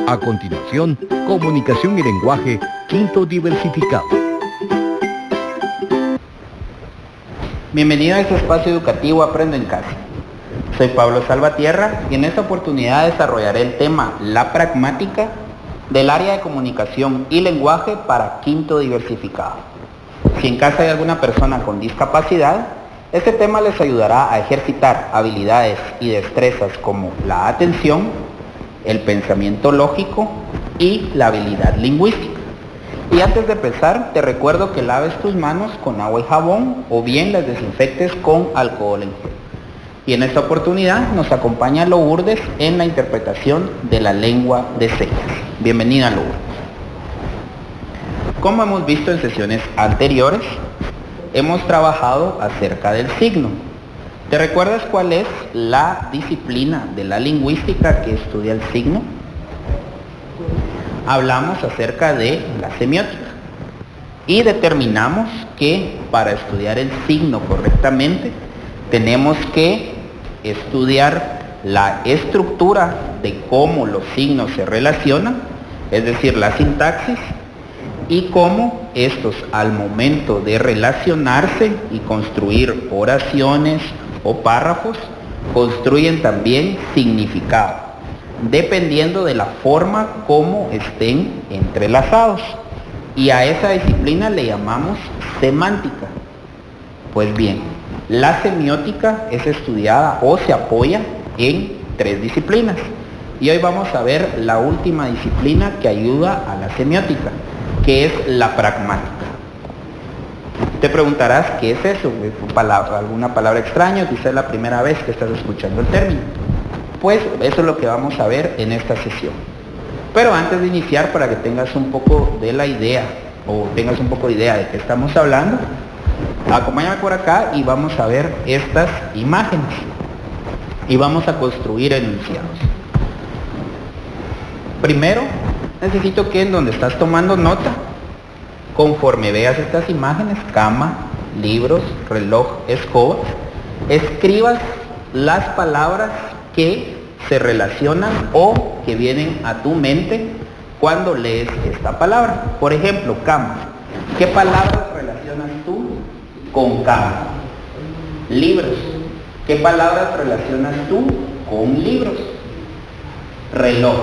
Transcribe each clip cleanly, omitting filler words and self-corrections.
A continuación, comunicación y lenguaje, quinto diversificado. Bienvenido a este espacio educativo Aprendo en Casa. Soy Pablo Salvatierra y en esta oportunidad desarrollaré el tema La pragmática del área de comunicación y lenguaje para quinto diversificado. Si en casa hay alguna persona con discapacidad, este tema les ayudará a ejercitar habilidades y destrezas como la atención, el pensamiento lógico y la habilidad lingüística. Y antes de empezar, te recuerdo que laves tus manos con agua y jabón o bien las desinfectes con alcohol en gel. Y en esta oportunidad nos acompaña Lourdes en la interpretación de la lengua de señas. Bienvenida, Lourdes. Como hemos visto en sesiones anteriores, hemos trabajado acerca del signo. ¿Te recuerdas cuál es la disciplina de la lingüística que estudia el signo? Hablamos acerca de la semiótica y determinamos que para estudiar el signo correctamente tenemos que estudiar la estructura de cómo los signos se relacionan, es decir, la sintaxis, y cómo estos al momento de relacionarse y construir oraciones o párrafos construyen también significado, dependiendo de la forma como estén entrelazados. Y a esa disciplina le llamamos semántica. Pues bien, la semiótica es estudiada o se apoya en 3 disciplinas. Y hoy vamos a ver la última disciplina que ayuda a la semiótica, que es la pragmática. Te preguntarás, ¿qué es eso? ¿Es alguna palabra extraña? Quizás es la primera vez que estás escuchando el término. Pues eso es lo que vamos a ver en esta sesión. Pero antes de iniciar, para que tengas un poco de la idea, o tengas un poco de idea de qué estamos hablando, acompáñame por acá y vamos a ver estas imágenes. Y vamos a construir enunciados. Primero, necesito que en donde estás tomando nota, conforme veas estas imágenes, cama, libros, reloj, escoba, escribas las palabras que se relacionan o que vienen a tu mente cuando lees esta palabra. Por ejemplo, cama. ¿Qué palabras relacionas tú con cama? Libros. ¿Qué palabras relacionas tú con libros? Reloj.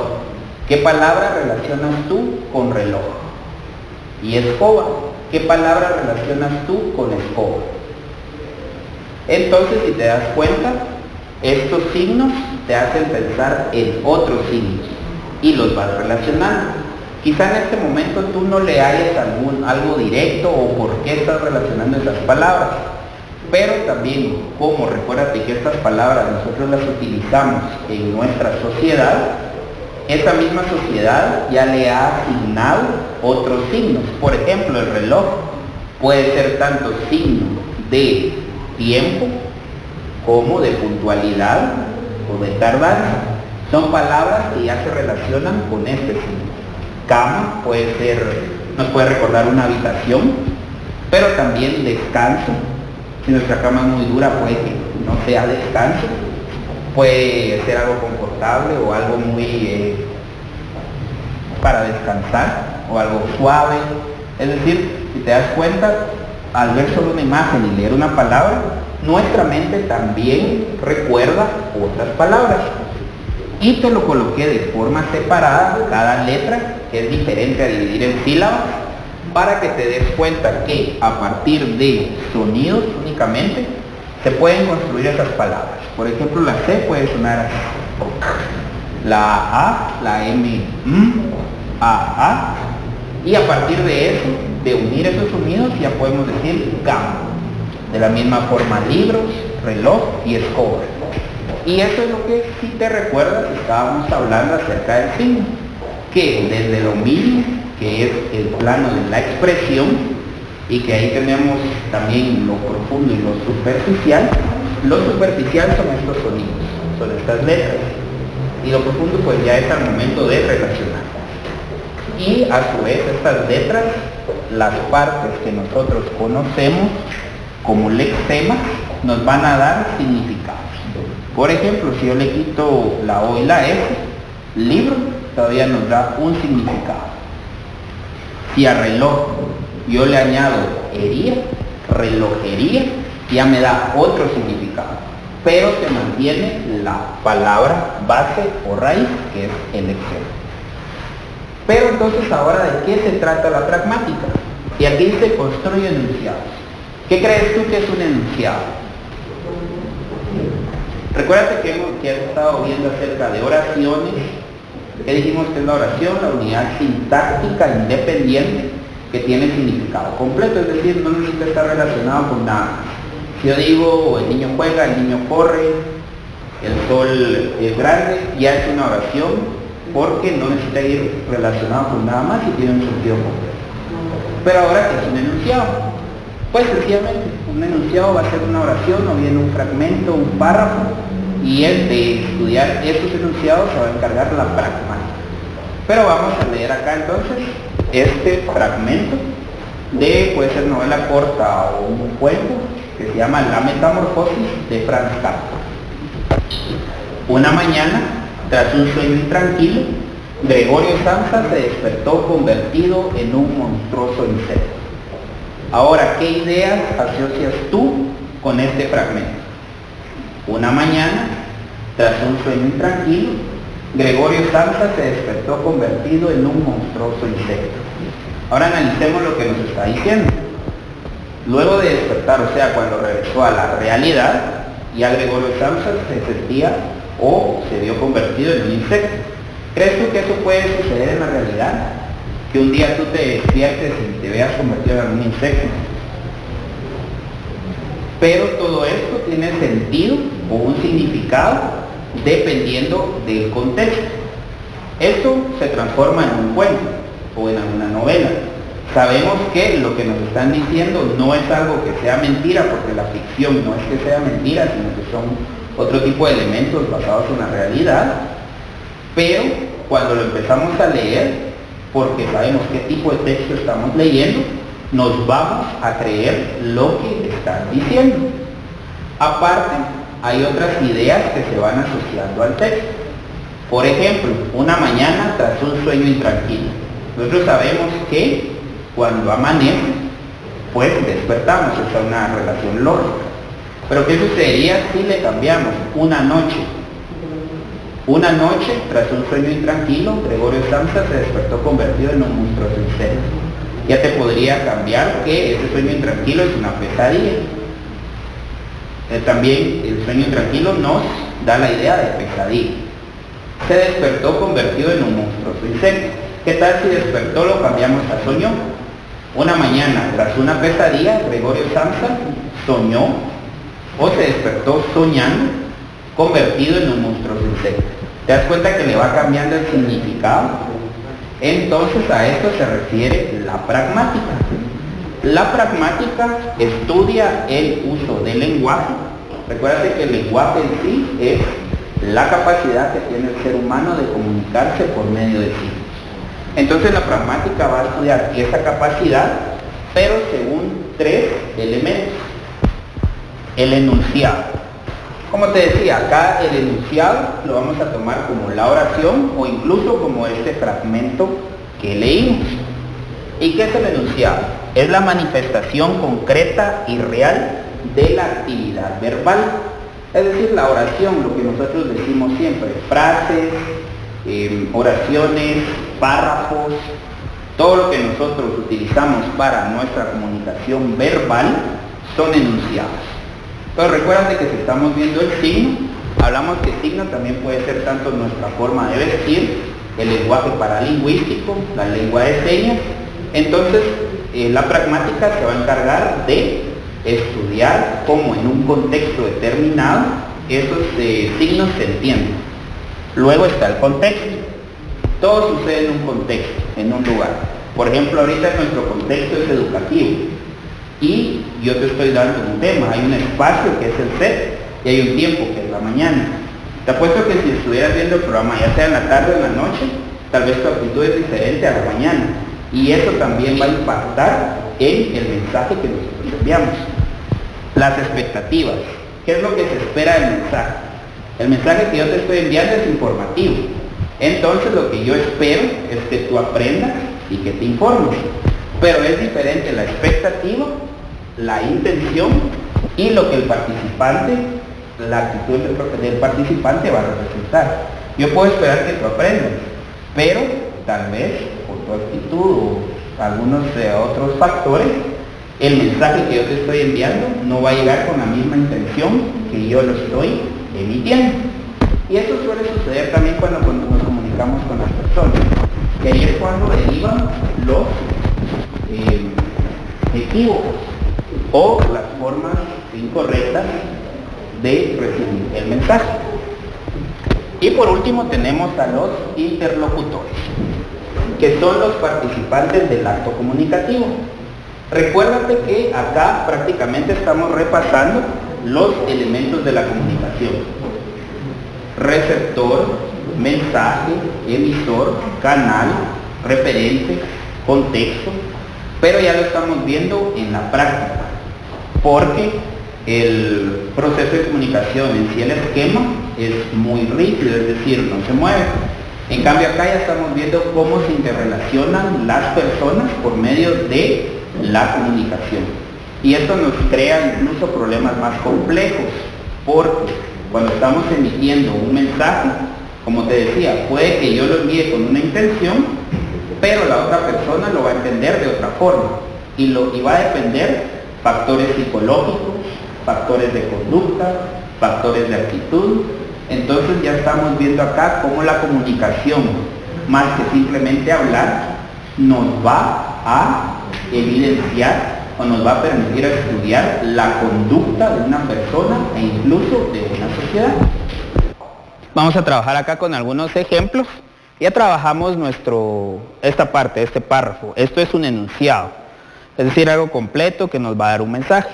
¿Qué palabra relacionas tú con reloj? Y escoba. ¿Qué palabra relacionas tú con escoba? Entonces, si te das cuenta, estos signos te hacen pensar en otros signos y los vas relacionando. Quizá en este momento tú no le hayas algo directo o por qué estás relacionando esas palabras, pero también, como recuérdate que estas palabras nosotros las utilizamos en nuestra sociedad, esta misma sociedad ya le ha asignado otros signos. Por ejemplo, el reloj puede ser tanto signo de tiempo como de puntualidad o de tardanza. Son palabras que ya se relacionan con este signo. Cama nos puede recordar una habitación, pero también descanso. Si nuestra cama es muy dura, puede que no sea descanso. Puede ser algo confortable o algo muy para descansar o algo suave. Es decir, si te das cuenta, al ver solo una imagen y leer una palabra, nuestra mente también recuerda otras palabras. Y te lo coloqué de forma separada, cada letra, que es diferente a dividir en sílabas, para que te des cuenta que a partir de sonidos únicamente se pueden construir esas palabras. Por ejemplo, la C puede sonar así. La A, la M, A. Y a partir de eso, de unir esos sonidos, ya podemos decir cama. De la misma forma, libros, reloj y escoba. Y eso es lo que, si te recuerdas, estábamos hablando acerca del signo, que desde lo mínimo, que es el plano de la expresión, y que ahí tenemos también lo profundo y lo superficial son estos sonidos, son estas letras, y lo profundo pues ya es al momento de relacionar. Y a su vez estas letras, las partes que nosotros conocemos como lexemas, nos van a dar significados. Por ejemplo, si yo le quito la O y la S, libro, todavía nos da un significado. Si a reloj yo le añado ería, relojería, ya me da otro significado, pero se mantiene la palabra base o raíz, que es elección. Pero entonces, ahora, ¿de qué se trata la pragmática? Y aquí se construye enunciados. ¿Qué crees tú que es un enunciado? Recuérdate que has estado viendo acerca de oraciones. ¿Qué dijimos que es la oración? La unidad sintáctica independiente que tiene significado completo, es decir, no necesita estar relacionado con nada. Si yo digo, el niño juega, el niño corre, el sol es grande, ya es una oración, porque no necesita ir relacionado con nada más y tiene un sentido completo. Pero ahora, ¿qué es un enunciado? Pues sencillamente, un enunciado va a ser una oración o bien un fragmento, un párrafo, y el de estudiar estos enunciados se va a encargar la pragmática. Pero vamos a leer acá entonces este fragmento de, puede ser novela corta o un cuento, que se llama La Metamorfosis, de Franz Kafka. Una mañana, tras un sueño intranquilo, Gregorio Samsa se despertó convertido en un monstruoso insecto. Ahora, ¿qué ideas asocias tú con este fragmento? Una mañana, tras un sueño intranquilo, Gregorio Samsa se despertó convertido en un monstruoso insecto. Ahora analicemos lo que nos está diciendo. Luego de despertar, o sea, cuando regresó a la realidad, ya Gregorio Samsa se sentía o se vio convertido en un insecto. ¿Crees tú que eso puede suceder en la realidad? Que un día tú te despiertes y te veas convertido en un insecto. Pero todo esto tiene sentido o un significado dependiendo del contexto. Esto se transforma en un cuento o en una novela. Sabemos que lo que nos están diciendo no es algo que sea mentira, porque la ficción no es que sea mentira, sino que son otro tipo de elementos basados en la realidad. Pero cuando lo empezamos a leer, porque sabemos qué tipo de texto estamos leyendo, nos vamos a creer lo que están diciendo. Aparte, hay otras ideas que se van asociando al texto. Por ejemplo, una mañana tras un sueño intranquilo. Nosotros sabemos que cuando amanece, pues despertamos, esa es una relación lógica. Pero ¿qué sucedería si le cambiamos una noche? Una noche, tras un sueño intranquilo, Gregorio Samsa se despertó convertido en un monstruoso insecto. Ya te podría cambiar que ese sueño intranquilo es una pesadilla. También el sueño intranquilo nos da la idea de pesadilla. Se despertó convertido en un monstruoso insecto. ¿Qué tal si despertó lo cambiamos a soñó? Una mañana, tras una pesadilla, Gregorio Samsa soñó o se despertó soñando, convertido en un monstruoso insecto. ¿Te das cuenta que le va cambiando el significado? Entonces a esto se refiere la pragmática. La pragmática estudia el uso del lenguaje. Recuérdate que el lenguaje en sí es la capacidad que tiene el ser humano de comunicarse por medio de sí. Entonces la pragmática va a estudiar esa capacidad, pero según tres elementos. El enunciado. Como te decía, acá el enunciado lo vamos a tomar como la oración o incluso como este fragmento que leímos. ¿Y qué es el enunciado? Es la manifestación concreta y real de la actividad verbal. Es decir, la oración, lo que nosotros decimos siempre, frases, oraciones, párrafos, todo lo que nosotros utilizamos para nuestra comunicación verbal son enunciados. Pero recuérdate que si estamos viendo el signo, hablamos que signo también puede ser tanto nuestra forma de vestir, el lenguaje paralingüístico, la lengua de señas. Entonces, la pragmática se va a encargar de estudiar cómo en un contexto determinado esos signos se entienden. Luego está el contexto. Todo sucede en un contexto, en un lugar. Por ejemplo, ahorita nuestro contexto es educativo y yo te estoy dando un tema. Hay un espacio que es el set y hay un tiempo que es la mañana. Te apuesto que si estuvieras viendo el programa, ya sea en la tarde o en la noche, tal vez tu actitud es diferente a la mañana. Y eso también va a impactar en el mensaje que nosotros enviamos. Las expectativas. ¿Qué es lo que se espera del mensaje? El mensaje que yo te estoy enviando es informativo. Entonces lo que yo espero es que tú aprendas y que te informes. Pero es diferente la expectativa, la intención y lo que el participante, la actitud del participante va a representar. Yo puedo esperar que tú aprendas, pero tal vez por tu actitud o algunos otros factores, el mensaje que yo te estoy enviando no va a llegar con la misma intención que yo lo estoy emitiendo. Y eso suele suceder también cuando nos comunicamos con las personas, que ahí es cuando derivan los equívocos o las formas incorrectas de recibir el mensaje. Y por último tenemos a los interlocutores, que son los participantes del acto comunicativo. Recuérdate que acá prácticamente estamos repasando los elementos de la comunicación: receptor, mensaje, emisor, canal, referente, contexto, pero ya lo estamos viendo en la práctica, porque el proceso de comunicación en sí, el esquema, es muy rígido, es decir, no se mueve. En cambio acá ya estamos viendo cómo se interrelacionan las personas por medio de la comunicación. Y esto nos crea incluso problemas más complejos, porque cuando estamos emitiendo un mensaje, como te decía, puede que yo lo envíe con una intención, pero la otra persona lo va a entender de otra forma. Y va a depender factores psicológicos, factores de conducta, factores de actitud. Entonces ya estamos viendo acá cómo la comunicación, más que simplemente hablar, nos va a evidenciar o nos va a permitir estudiar la conducta de una persona e incluso de una sociedad. Vamos a trabajar acá con algunos ejemplos. Ya trabajamos esta parte, este párrafo. Esto es un enunciado, es decir, algo completo que nos va a dar un mensaje.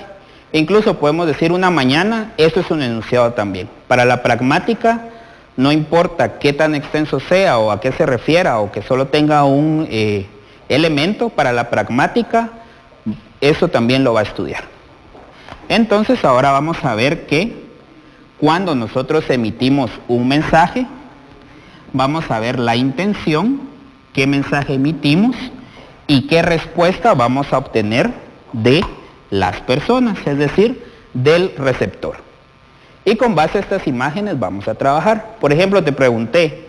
Incluso podemos decir una mañana, esto es un enunciado también. Para la pragmática, no importa qué tan extenso sea o a qué se refiera o que solo tenga un elemento, para la pragmática, eso también lo va a estudiar. Entonces ahora vamos a ver que cuando nosotros emitimos un mensaje, vamos a ver la intención, qué mensaje emitimos y qué respuesta vamos a obtener de las personas, es decir, del receptor. Y con base a estas imágenes vamos a trabajar. Por ejemplo, te pregunté,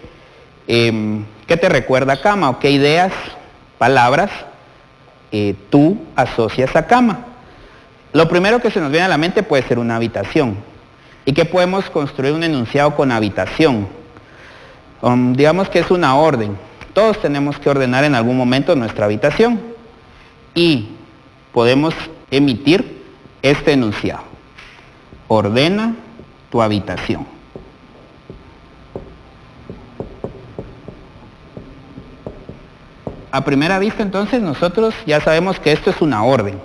¿qué te recuerda a cama? ¿O qué ideas, palabras tú asocias a cama? Lo primero que se nos viene a la mente puede ser una habitación. ¿Y qué podemos construir un enunciado con habitación? Digamos que es una orden. Todos tenemos que ordenar en algún momento nuestra habitación. Y podemos emitir este enunciado: ordena tu habitación. A primera vista, entonces, nosotros ya sabemos que esto es una orden.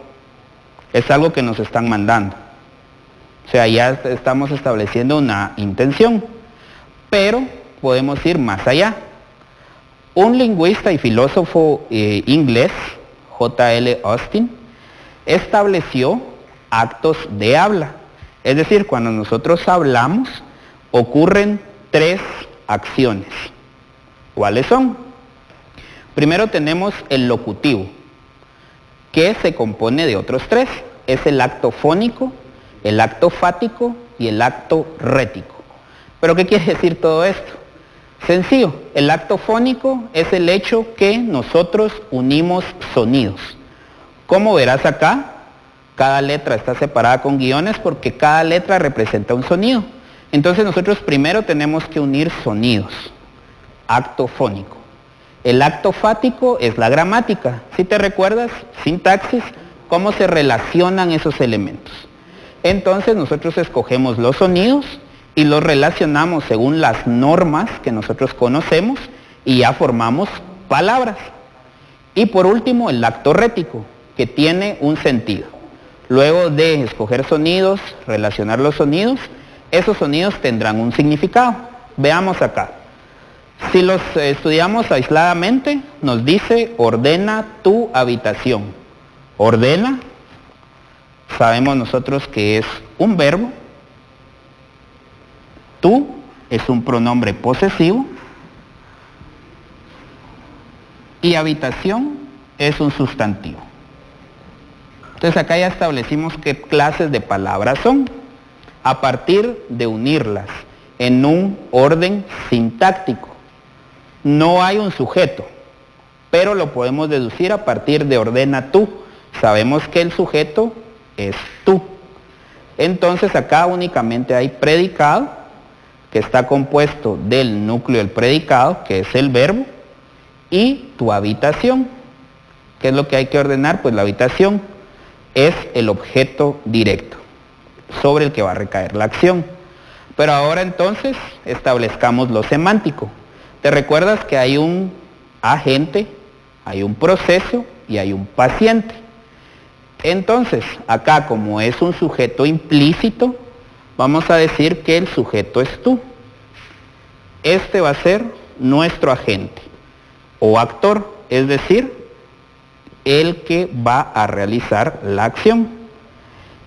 Es algo que nos están mandando. O sea, ya estamos estableciendo una intención. Pero podemos ir más allá. Un lingüista y filósofo inglés, J.L. Austin, estableció actos de habla. Es decir, cuando nosotros hablamos, ocurren 3 acciones. ¿Cuáles son? Primero tenemos el locutivo, que se compone de otros 3. Es el acto fónico, el acto fático y el acto rético. ¿Pero qué quiere decir todo esto? Sencillo, el acto fónico es el hecho que nosotros unimos sonidos. Como verás acá, cada letra está separada con guiones porque cada letra representa un sonido. Entonces nosotros primero tenemos que unir sonidos. Acto fónico. El acto fático es la gramática. Si te recuerdas, sintaxis, cómo se relacionan esos elementos. Entonces nosotros escogemos los sonidos y los relacionamos según las normas que nosotros conocemos y ya formamos palabras. Y por último, el acto rético, que tiene un sentido. Luego de escoger sonidos, relacionar los sonidos, esos sonidos tendrán un significado. Veamos acá. Si los estudiamos aisladamente, nos dice ordena tu habitación. Ordena, sabemos nosotros que es un verbo. Tú es un pronombre posesivo. Y habitación es un sustantivo. Entonces acá ya establecimos qué clases de palabras son, a partir de unirlas en un orden sintáctico. No hay un sujeto, pero lo podemos deducir a partir de ordena tú. Sabemos que el sujeto es tú. Entonces acá únicamente hay predicado, que está compuesto del núcleo del predicado, que es el verbo, y tu habitación. ¿Qué es lo que hay que ordenar? Pues la habitación es el objeto directo sobre el que va a recaer la acción. Pero ahora entonces establezcamos lo semántico. ¿Te recuerdas que hay un agente, hay un proceso y hay un paciente? Entonces, acá como es un sujeto implícito, vamos a decir que el sujeto es tú. Este va a ser nuestro agente o actor, es decir, el que va a realizar la acción.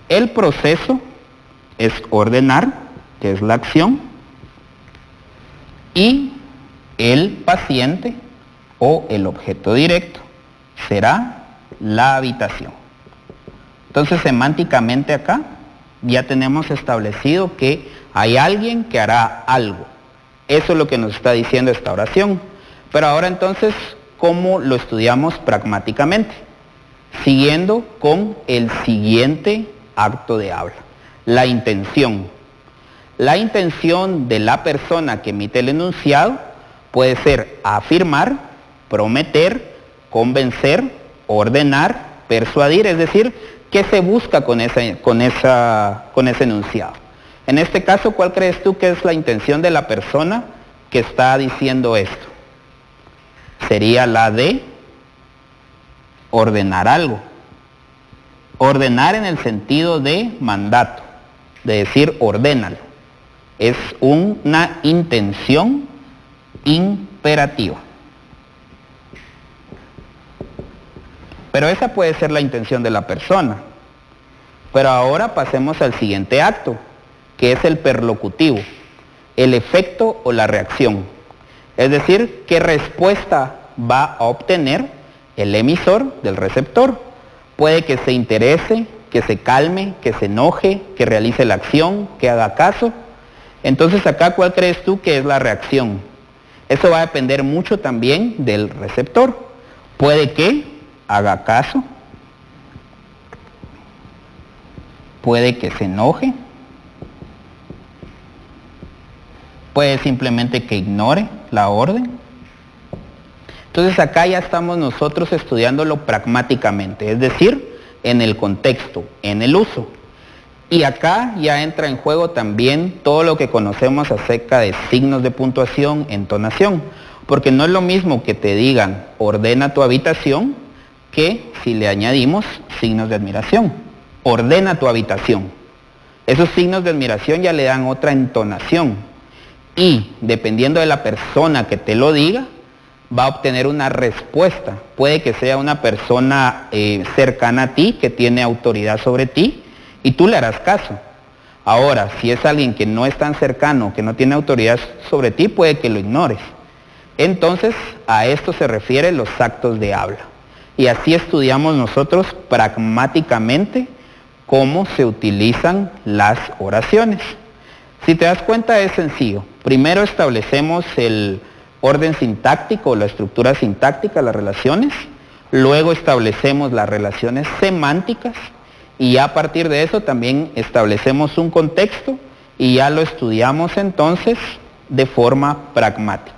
El proceso es ordenar, que es la acción, y el paciente o el objeto directo será la habitación. Entonces, semánticamente acá ya tenemos establecido que hay alguien que hará algo. Eso es lo que nos está diciendo esta oración. Pero ahora entonces, ¿cómo lo estudiamos pragmáticamente? Siguiendo con el siguiente acto de habla, la intención. La intención de la persona que emite el enunciado puede ser afirmar, prometer, convencer, ordenar, persuadir, es decir, ¿qué se busca con ese enunciado? En este caso, ¿cuál crees tú que es la intención de la persona que está diciendo esto? Sería la de ordenar algo. Ordenar en el sentido de mandato, de decir ordénalo. Es una intención imperativa. Pero esa puede ser la intención de la persona. Pero ahora pasemos al siguiente acto, que es el perlocutivo, el efecto o la reacción. Es decir, qué respuesta va a obtener el emisor del receptor. Puede que se interese, que se calme, que se enoje, que realice la acción, que haga caso. Entonces acá, ¿cuál crees tú que es la reacción? Eso va a depender mucho también del receptor. Puede que haga caso, puede que se enoje, puede simplemente que ignore la orden. Entonces acá ya estamos nosotros estudiándolo pragmáticamente, es decir, en el contexto, en el uso. Y acá ya entra en juego también todo lo que conocemos acerca de signos de puntuación, entonación, porque no es lo mismo que te digan ordena tu habitación que si le añadimos signos de admiración. Ordena tu habitación. Esos signos de admiración ya le dan otra entonación y dependiendo de la persona que te lo diga, va a obtener una respuesta. Puede que sea una persona cercana a ti, que tiene autoridad sobre ti, y tú le harás caso. Ahora, si es alguien que no es tan cercano, que no tiene autoridad sobre ti, puede que lo ignores. Entonces, a esto se refieren los actos de habla. Y así estudiamos nosotros pragmáticamente cómo se utilizan las oraciones. Si te das cuenta, es sencillo. Primero establecemos el orden sintáctico, la estructura sintáctica, las relaciones. Luego establecemos las relaciones semánticas y a partir de eso también establecemos un contexto y ya lo estudiamos entonces de forma pragmática.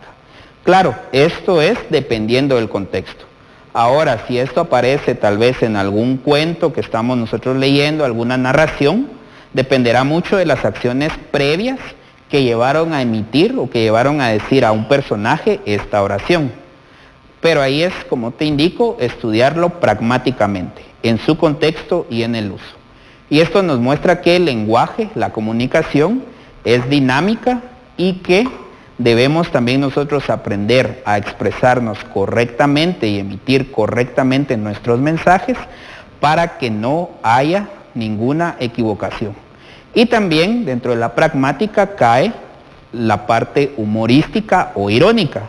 Claro, esto es dependiendo del contexto. Ahora, si esto aparece tal vez en algún cuento que estamos nosotros leyendo, alguna narración, dependerá mucho de las acciones previas que llevaron a emitir o que llevaron a decir a un personaje esta oración. Pero ahí es, como te indico, estudiarlo pragmáticamente, en su contexto y en el uso. Y esto nos muestra que el lenguaje, la comunicación, es dinámica y que debemos también nosotros aprender a expresarnos correctamente y emitir correctamente nuestros mensajes para que no haya ninguna equivocación. Y también dentro de la pragmática cae la parte humorística o irónica.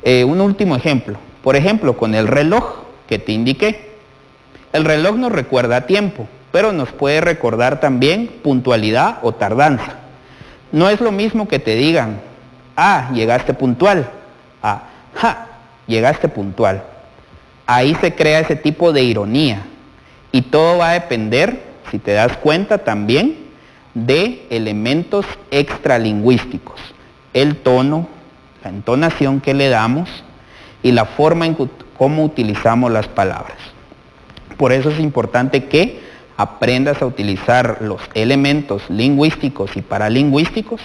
Un último ejemplo. Por ejemplo, con el reloj que te indiqué. El reloj nos recuerda tiempo, pero nos puede recordar también puntualidad o tardanza. No es lo mismo que te digan, ah, llegaste puntual, a, ja, llegaste puntual. Ahí se crea ese tipo de ironía y todo va a depender, si te das cuenta también, de elementos extralingüísticos. El tono, la entonación que le damos y la forma en cómo utilizamos las palabras. Por eso es importante que aprendas a utilizar los elementos lingüísticos y paralingüísticos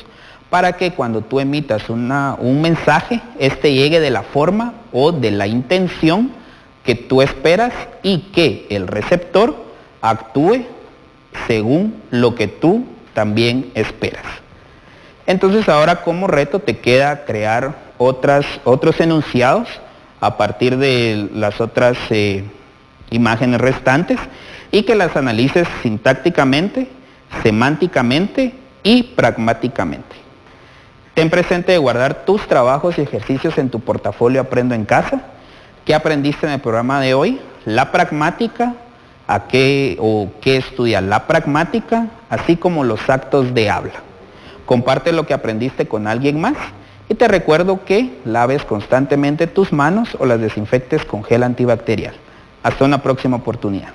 para que cuando tú emitas un mensaje, este llegue de la forma o de la intención que tú esperas y que el receptor actúe según lo que tú también esperas. Entonces ahora como reto te queda crear otros enunciados a partir de las otras imágenes restantes y que las analices sintácticamente, semánticamente y pragmáticamente. Ten presente de guardar tus trabajos y ejercicios en tu portafolio Aprendo en Casa. ¿Qué aprendiste en el programa de hoy? La pragmática, qué estudia la pragmática, así como los actos de habla. Comparte lo que aprendiste con alguien más y te recuerdo que laves constantemente tus manos o las desinfectes con gel antibacterial. Hasta una próxima oportunidad.